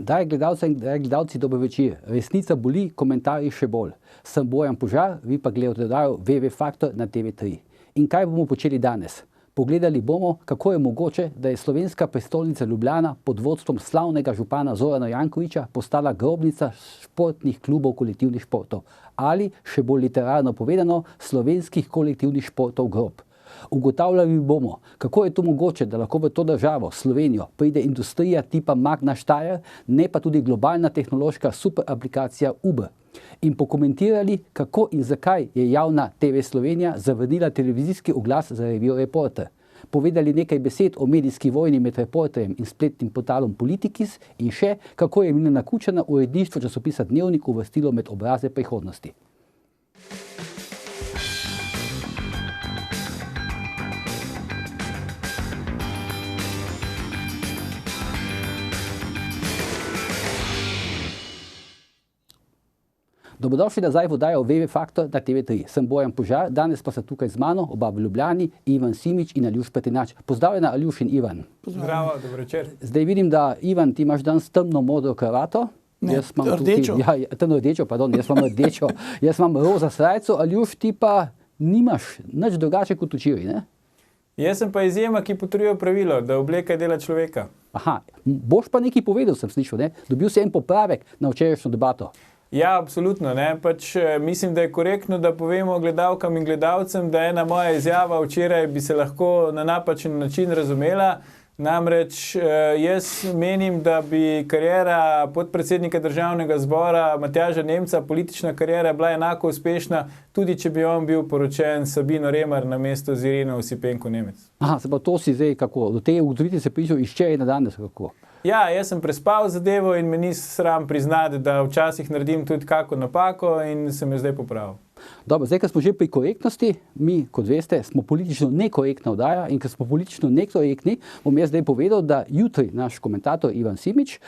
Dragi gledalci in gledalci, dober večer. Resnica boli, komentarji še bolj. Sem Bojan Požar, vi pa gledate oddajo WW Faktor na TV3. In kaj bomo počeli danes? Pogledali bomo, kako je mogoče, da je slovenska prestolnica Ljubljana pod vodstvom slavnega župana Zorana Jankovića postala grobnica športnih klubov kolektivnih športov. Ali, še bolj literarno povedano, slovenskih kolektivnih športov grob. Ugotavljali bomo, kako je to mogoče, da lahko v to državo, Slovenijo, pride industrija tipa Magna Steyr, ne pa tudi globalna tehnološka super aplikacija Uber. In pokomentirali, kako in zakaj je javna TV Slovenija zavrnila televizijski oglas za revijo Reporter. Povedali nekaj besed o medijski vojni med Reporterjem in spletnim portalom Politikis in še, kako je Milena Kučana uredništvo časopisa Dnevnik uvrstilo med obraze prihodnosti. Dobrodošli nazaj v oddajo WW Faktor na TV3. Sem Bojan Požar, danes pa sta tukaj z mano, oba v Ljubljani, Ivan Simič in Aljuš Pretinač. Pozdravljena, Aljuš in Ivan. Zdravo, dobro večer. Zdaj vidim, da Ivan, ti imaš danes temno modro kravato. Ne, rdečo. Temno rdečo, pardon, jaz imam rdečo. Jaz imam roza srajco, Aljuš, ti pa nimaš nič drugače kot včeraj, ne? Jaz sem pa izjema, ki potrjuje pravilo, da obleka dela človeka. Aha, boš pa nekaj povedal, sem slišal, ne? Dobil si en popravek na včerajšnjo debato. Ja, absolutno, ne. Mislim, da je korektno, da povemo gledalkam in gledalcem, da ena moja izjava včeraj bi se lahko na napačen način razumela. Namreč jaz menim, da bi kariera podpredsednika Državnega zbora Matjaža Nemca, politična kariera, bila enako uspešna, tudi če bi on bil poročen Sabino Remar namesto z Irino Osipenko Nemec. Aha, se pa to si zdaj kako? Do te ugotovitve se prišel iz včeraj na danes, kako? Ja, jaz sem prespal zadevo in me ni sram priznati, da včasih naredim tudi kako napako in sem jo zdaj popravil. Dobro, zdaj, ko smo že pri korektnosti, mi, kot veste, smo politično nekorektna oddaja in ko smo politično nekorektni, bom jaz zdaj povedal, da jutri naš komentator Ivan Simič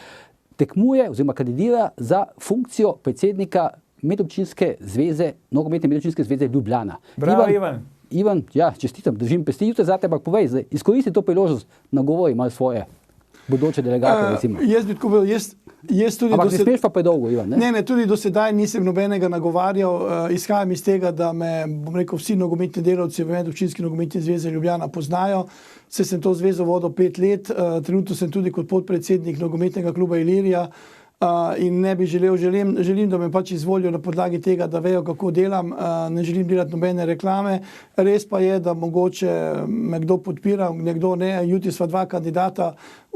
tekmuje oziroma kandidira za funkcijo predsednika medobčinske zveze, nogometne medobčinske zveze Ljubljana. Bravo, Ivan. Ivan, ja, čestitam, držim pesti, jutri zate, ampak povej, zdaj, izkoristi to priložnost, nagovori malo svoje bodoče delegate, recimo. Jaz bi tako povedal, jaz tudi ampak ne smeš pa predolgo, Ivan, ne? Ne, tudi do sedaj nisem nobenega nagovarjal, izhajam iz tega, da me, bom rekel, vsi nogometni delavci v medobčinski nogometni zveze Ljubljana poznajo, saj sem to zvezo vodil 5 let, trenutno sem tudi kot podpredsednik nogometnega kluba Ilirija, in ne bi želim, da me pač izvolijo na podlagi tega, da vejo, kako delam, ne želim delati nobene reklame. Res pa je, da mogoče me kdo podpira, nekdo ne. Jutri sva 2 kandidata,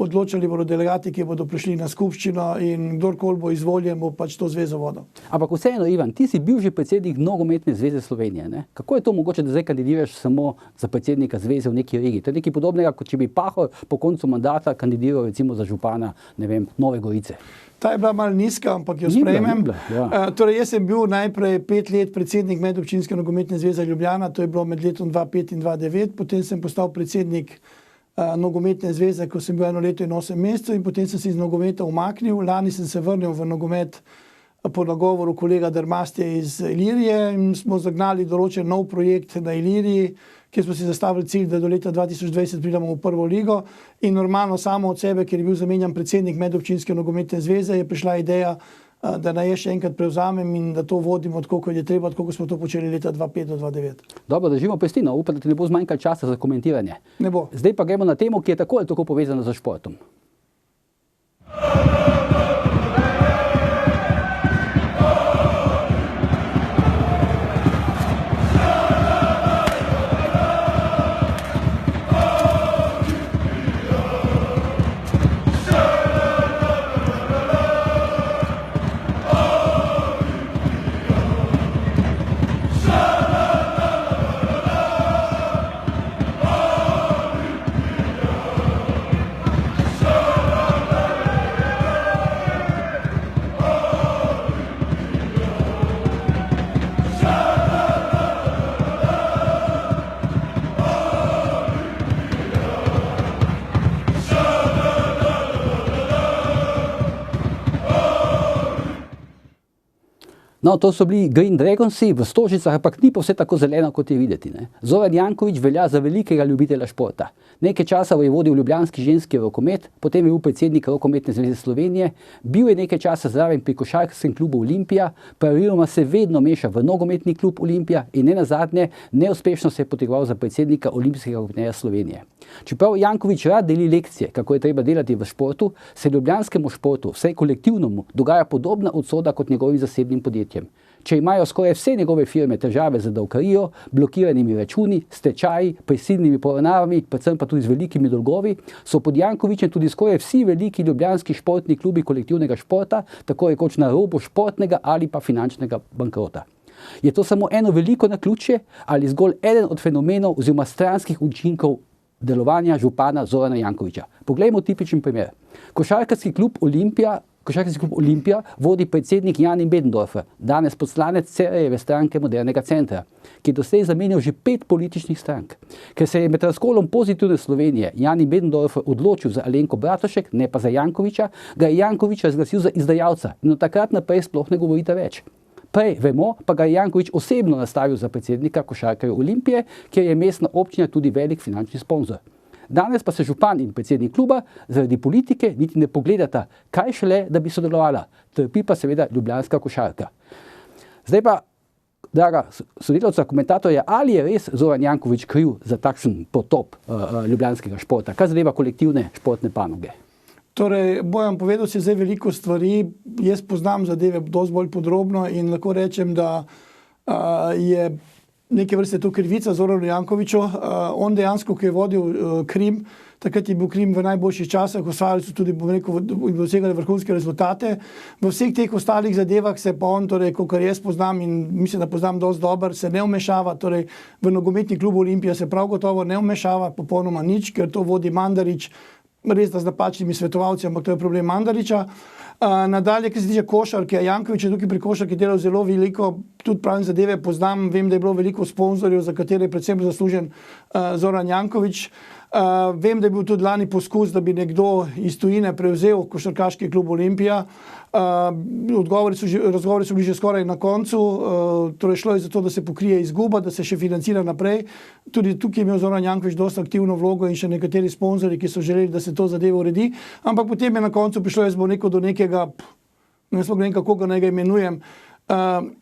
odločali bodo delegati, ki bodo prišli na skupščino in kdorkoli bo izvoljen, bo pač to zvezo vodil. Ampak vseeno, Ivan, ti si bil že predsednik Nogometne zveze Slovenije, ne? Kako je to mogoče, da zdaj kandidiraš samo za predsednika zveze v neki regiji? To je nekaj podobnega, kot če bi Pahor po koncu mandata kandidiral recimo za župana, ne vem, Nove Gorice. Ta je bila malo nizka, ampak jo sprejmem. Ja. Torej, jaz sem bil najprej 5 let predsednik medobčinske nogometne zveze Ljubljana, to je bilo med letom 2005 in 2009, potem sem postal predsednik nogometne zveze, ko sem bil 1 leto in 8 mesecev in potem sem se iz nogometa umaknil. Lani sem se vrnil v nogomet po nagovoru kolega Dermastja iz Ilirije in smo zagnali določen nov projekt na Iliriji, kjer smo si zastavili cilj, da do leta 2020 pridemo v prvo ligo in normalno samo od sebe, ker je bil zamenjan predsednik medobčinske nogometne zveze, je prišla ideja, da naj še enkrat prevzamem in da to vodimo tako, kot je treba, tako kot smo to počeli leta 2005 do 2009. Dobro, držimo pesti, no, upam, da ti ne bo zmanjkalo časa za komentiranje. Ne bo. Zdaj pa gremo na temo, ki je tako ali tako povezana z športom. No, to so bili Green Dragonsi v Stožicah, ampak ni pa vse tako zeleno, kot je videti. Ne. Zoran Janković velja za velikega ljubitelja športa. Nekaj časa je vodil ljubljanski ženski rokomet, potem je bil predsednik Rokometne zveze Slovenije, bil je nekaj časa zraven pri košarkarskem klubu Olimpija, praviloma se vedno meša v nogometni klub Olimpija in nenazadnje neuspešno se je potegoval za predsednika Olimpijskega komiteja Slovenije. Čeprav Janković rad deli lekcije, kako je treba delati v športu, se ljubljanskemu športu, vsaj kolektivnemu, dogaja podobna usoda kot njegovim zasebnim podjetjem. Če imajo skoraj vse njegove firme težave z davkarijo, blokiranimi računi, stečaji, prisilnimi poravnavami, predvsem pa tudi z velikimi dolgovi, so pod Jankovićem tudi skoraj vsi veliki ljubljanski športni klubi kolektivnega športa, tako rekoč na robu športnega ali pa finančnega bankrota. Je to samo eno veliko naključje ali zgolj eden od fenomenov oziroma stranskih učinkov delovanja župana Zorana Jankovića? Poglejmo tipičen primer. Košarkarski klub Olimpija vodi predsednik Jani Möderndorfer, danes poslanec Cerarjeve stranke Modernega centra, ki je doslej zamenjal že 5 političnih strank. Ker se je med razkolom Pozitivne Slovenije Jani Möderndorfer odločil za Alenko Bratušek, ne pa za Jankovića, ga je Janković razglasil za izdajalca in od takrat naprej sploh ne govorite več. Prej vemo, pa ga je Janković osebno nastavil za predsednika košarkarjev Olimpije, kjer je mestna občina tudi velik finančni sponzor. Danes pa se župan in predsednik kluba zaradi politike niti ne pogledata, kaj šele, da bi sodelovala. Trpi pa seveda ljubljanska košarka. Zdaj pa, draga sodelavca, komentatorja, ali je res Zoran Janković kriv za takšen potop ljubljanskega športa? Kaj zadeva kolektivne športne panoge? Torej, Bojan, povedal si zdaj veliko stvari, jaz poznam zadeve dosti bolj podrobno in lahko rečem, da je neke vrste to krivica Zoranu Jankoviću. On dejansko, ki je vodil Krim, takrat je bil Krim v najboljših časih, osvajali so tudi, bom rekel, dosegali vrhunske rezultate. V vseh teh ostalih zadevah se pa on, torej, kolikor jaz poznam in mislim, da poznam dosti dober, se ne vmešava, torej v nogometni klub Olimpija se prav gotovo ne vmešava, popolnoma nič, ker to vodi Mandarić, res da z napačnimi svetovalci, ampak to je problem Mandarića. Nadalje, ki se tiče košarke, Janković je tukaj pri košarki delal zelo veliko, tudi pravim zadeve poznam, vem, da je bilo veliko sponzorjev, za katere je predvsem zaslužen Zoran Janković. Vem, da je bil tudi lani poskus, da bi nekdo iz tujine prevzel košarkaški klub Olimpija. Razgovori so bili že skoraj na koncu, torej šlo je za to, da se pokrije izguba, da se še financira naprej. Tudi tukaj je imel Zoran Janković dosta aktivno vlogo in še nekateri sponzorji, ki so želeli, da se to zadevo uredi, ampak potem je na koncu prišlo, jaz bom rekel, do nekega, ne vem, kako ga naj ga imenujem,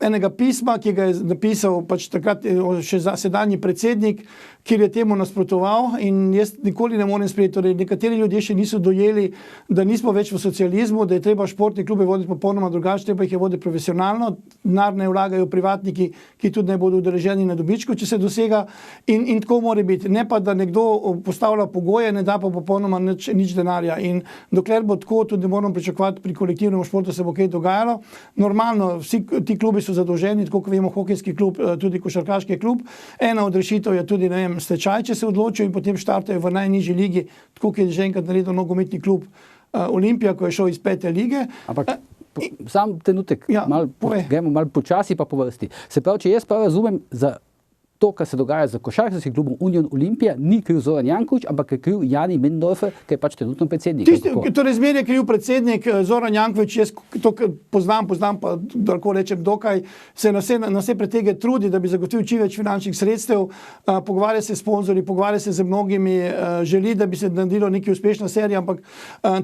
enega pisma, ki ga je napisal pač takrat še sedanji predsednik, kjer je temu nasprotoval in jaz nikoli ne morem sprejeti. Torej, nekateri ljudje še niso dojeli, da nismo več v socializmu, da je treba športne klube voditi popolnoma drugače, treba jih je voditi profesionalno, denar ne vlagajo privatniki, ki tudi ne bodo udeleženi na dobičku, če se dosega in tako mora biti. Ne pa, da nekdo postavlja pogoje, ne da pa popolnoma nič denarja. In dokler bo tako, tudi ne moramo pričakovati pri kolektivnem športu se bo kaj dogajalo. Normalno, vsi ti klubi so zadolženi, tako kot vemo, hokejski klub, tudi košarkaški klub. Ena od rešitev je tudi, ne vem, stečaj, če se odločijo in potem štartajo v najnižji ligi, tako kot je že enkrat naredil nogometni klub Olimpija, ko je šel iz 5. lige. Ampak sam trenutek, gremo malo počasi pa po vrsti. Se pravi, če jaz prav razumem, za to, kar se dogaja z košarkarskim klubom Union Olimpija, ni kriv Zoran Janković, ampak je kriv Jani Möderndorfer, ki je pač trenutno predsednik. Torej, zmer je kriv predsednik Zoran Janković, jaz to poznam pa, da lahko rečem, dokaj se na vse pretege trudi, da bi zagotovil čim več finančnih sredstev, pogovarja se s sponzorji, pogovarja se z mnogimi, želi, da bi se naredilo neki uspešna serija, ampak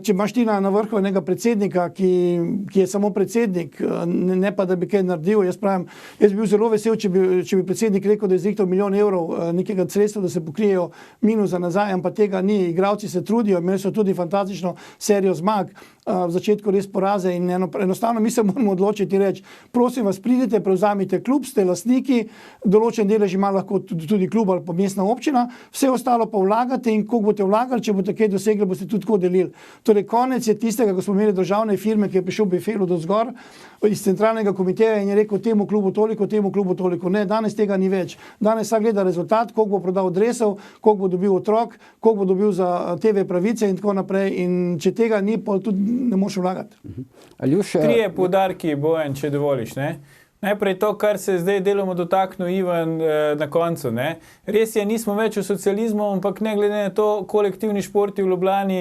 če imaš ti na vrhu enega predsednika, ki je samo predsednik, ne pa, da bi kaj naredil, jaz bi bil zelo vesel, če bi predsednik rekel, da je zrihtal milijon evrov nekega sredstva, da se pokrijejo minusa nazaj, ampak tega ni. Igralci se trudijo, imeli so tudi fantastično serijo zmag, v začetku res poraze in enostavno mi se moramo odločiti in reči, prosim vas, pridite, prevzamite klub, ste lastniki, določen delež ima lahko tudi klub ali pa mestna občina, vse ostalo pa vlagate in koliko boste vlagali, če boste kaj dosegli, boste tudi tako delili. Torej, konec je tistega, ko smo imeli državne firme, ki je prišel Befelu do zgor iz centralnega komiteja in je rekel temu klubu toliko. Ne, danes tega ni več. Danes vsak gleda rezultat, koliko bo prodal adresov, koliko bo dobil otrok, koliko bo dobil za TV pravice in tako naprej. In če tega ni, pa tudi ne moreš vlagati. Trije poudarki, Bojan, če dovoliš. Ne? Najprej to, kar se zdaj deloma dotaknil Ivan na koncu. Ne. Res je, nismo več v socializmu, ampak ne glede na to, kolektivni športi v Ljubljani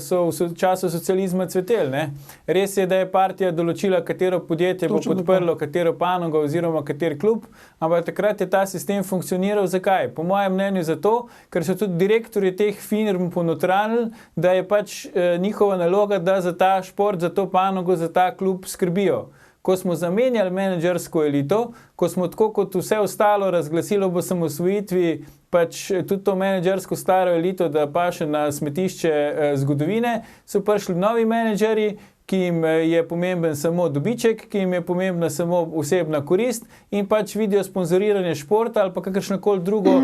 so v času socializma cveteli. Ne. Res je, da je partija določila, katero podjetje bo podprlo, katero panogo oziroma kater klub, ampak takrat je ta sistem funkcioniral. Zakaj? Po mojem mnenju zato, ker so tudi direktorji teh firm ponotranili, da je pač njihova naloga, da za ta šport, za to panogo, za ta klub skrbijo. Ko smo zamenjali menedžersko elito, ko smo tako kot vse ostalo razglasilo v osamosvojitvi pač tudi to menedžersko staro elito, da paše na smetišče zgodovine, so prišli novi menedžeri, ki jim je pomemben samo dobiček, ki jim je pomembna samo osebna korist in pač vidijo sponzoriranje športa ali pa kakršnokoli drugo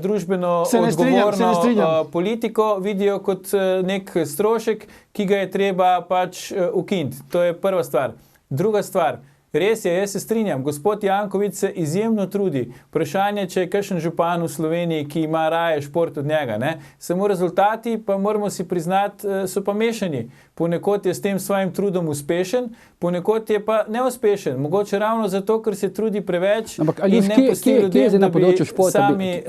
družbeno odgovorno politiko, vidijo kot nek strošek, ki ga je treba pač ukiniti. To je prva stvar. Druga stvar, res je, jaz se strinjam, gospod Janković se izjemno trudi. Vprašanje, če je kakšen župan v Sloveniji, ki ima raje šport od njega. Ne? Samo rezultati, pa moramo si priznati, so pa mešani. Ponekod je s tem svojim trudom uspešen, ponekod je pa neuspešen. Mogoče ravno zato, ker se trudi preveč in ne pusti ljudem, da bi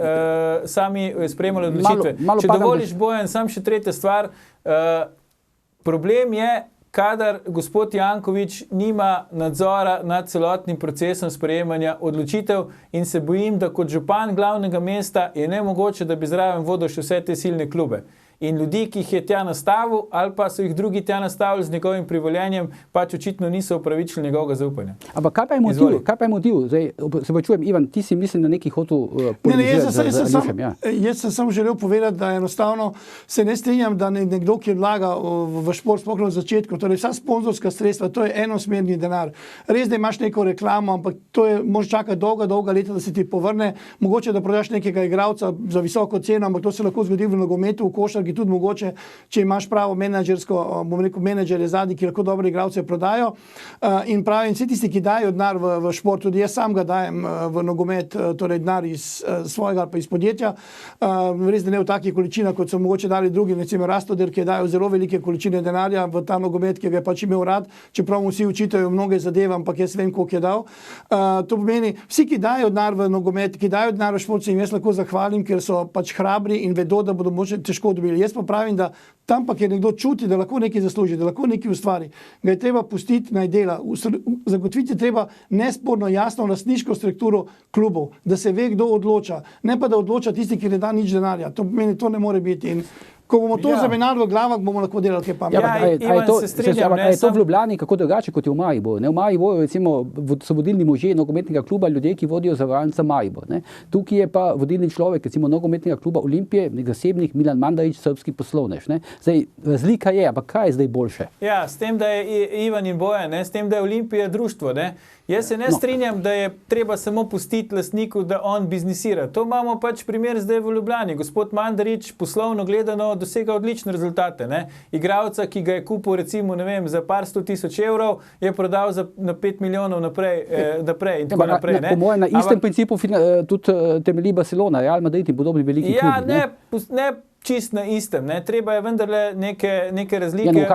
sami sprejemali odločitve. Če dovoliš, Bojan, sam še tretja stvar, problem je, kadar gospod Janković nima nadzora nad celotnim procesom sprejemanja odločitev in se bojim, da kot župan glavnega mesta je nemogoče, da bi zraven vodil še vse te silne klube. In ljudi, ki jih je tja nastavil, ali pa so jih drugi tja nastavili z njegovim privoljenjem, pač očitno niso upravičili njegovega zaupanja. Ampak kaj pa je motiv? Kaj pa je motiv? Zdaj, se počujem, Ivan, ti si mislim, da neki hotel politizirati. Jaz sem samo želel povedati, da enostavno se ne strinjam, da nekdo, ki vlaga v šport, sploh na začetku, torej vsa sponzorska sredstva, to je enosmerni denar. Res, da imaš neko reklamo, ampak to je, moraš čakati dolga leta, da se ti povrne. Mogoče, da prodaš nekega igralca za visoko ceno, ampak to se lahko zgodi v nogometu, v košarki, tudi mogoče, če imaš pravo menedžersko, bom rekel, menedžerje zadnji, ki lahko dobre igralce prodajo. In pravim, vsi tisti, ki dajo denar v šport, tudi jaz sam ga dajem v nogomet, torej denar iz svojega ali pa iz podjetja. Res, da ne v takih količinah, kot so mogoče dali drugi, recimo Rastoder, ki dajo zelo velike količine denarja v ta nogomet, ki ga je pač imel rad, čeprav mu vsi učitajo mnoge zadeve, ampak jaz vem, koliko je dal. To pomeni, vsi, ki dajo denar v nogomet, ki dajo denar v šport, se jim jaz lahko zahvalim, ker so pač hrabri in vedo, da bodo mogoče težko dobili. Jaz pa pravim, da tam pa, kjer nekdo čuti, da lahko nekaj zasluži, da lahko nekaj ustvari, ga je treba pustiti naj dela. Zagotoviti je treba nesporno jasno lastniško strukturo klubov, da se ve, kdo odloča. Ne pa, da odloča tisti, ki ne da nič denarja. To pomeni, to ne more biti. In ko bomo to zamenjali v glavah, bomo lahko delali kaj pametnega. Je to v Ljubljani kako drugače, kot je v Mariboru? V Mariboru recimo so vodilni možje nogometnega kluba, ljudje, ki vodijo zavarovalnica Maribor. Tukaj je pa vodilni človek, recimo nogometnega kluba Olimpije, zasebnik Milan Mandarić, srbski poslovnež. Zdaj, razlika je, ampak kaj je zdaj boljše? Ja, s tem, da je Ivan in Bojan, s tem, da je Olimpija društvo. Jaz se ne strinjam, da je treba samo pustiti lastniku, da on biznisira. To imamo pač primer zdaj v Ljubljani. Gospod Mandarić poslovno gledano dosega odlične rezultate. Igralca, ki ga je kupil recimo, ne vem, za par 100 000 evrov, je prodal na 5 milijonov naprej in tako naprej. Po mojem, na istem principu tudi temelji Barcelona, Real Madrid in podobni veliki klubi. Ne čist na istem, treba je vendarle neke razlike.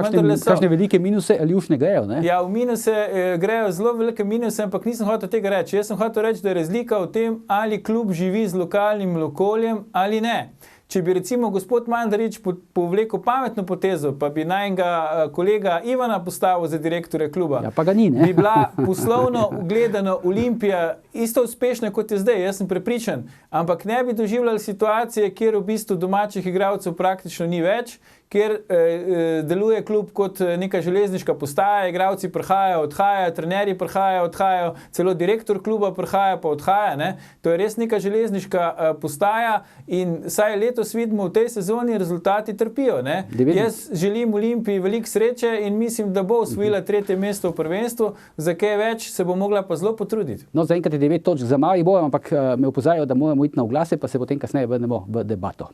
Kakšne velike minuse ali už ne grejo? Ja, v minuse grejo zelo velike minuse, ampak nisem hotel tega reči. Jaz sem hotel reči, da je razlika v tem, ali klub živi z lokalnim okoljem ali ne. Če bi recimo gospod Mandarić povlekel pametno potezo, pa bi najnega kolega Ivana postavil za direktorja kluba, ja, pa ga ni, bi bila poslovno gledano Olimpija isto uspešna, kot je zdaj, jaz sem prepričan, ampak ne bi doživljali situacije, kjer v bistvu domačih igralcev praktično ni več, kjer deluje klub kot neka železniška postaja, igralci prihajajo, odhajajo, trenerji prihajajo, odhajajo, celo direktor kluba prihaja pa odhaja. To je res neka železniška postaja in saj letos vidimo v tej sezoni rezultati trpijo. Jaz želim Olimpiji veliko sreče in mislim, da bo osvojila 3. mesto v prvenstvu, za kaj več se bo mogla pa zelo potruditi. No, zaenkrat je 9 točk za Maribor, ampak me opozarjajo, da moramo iti na oglase, pa se potem kasneje vrnemo v debato.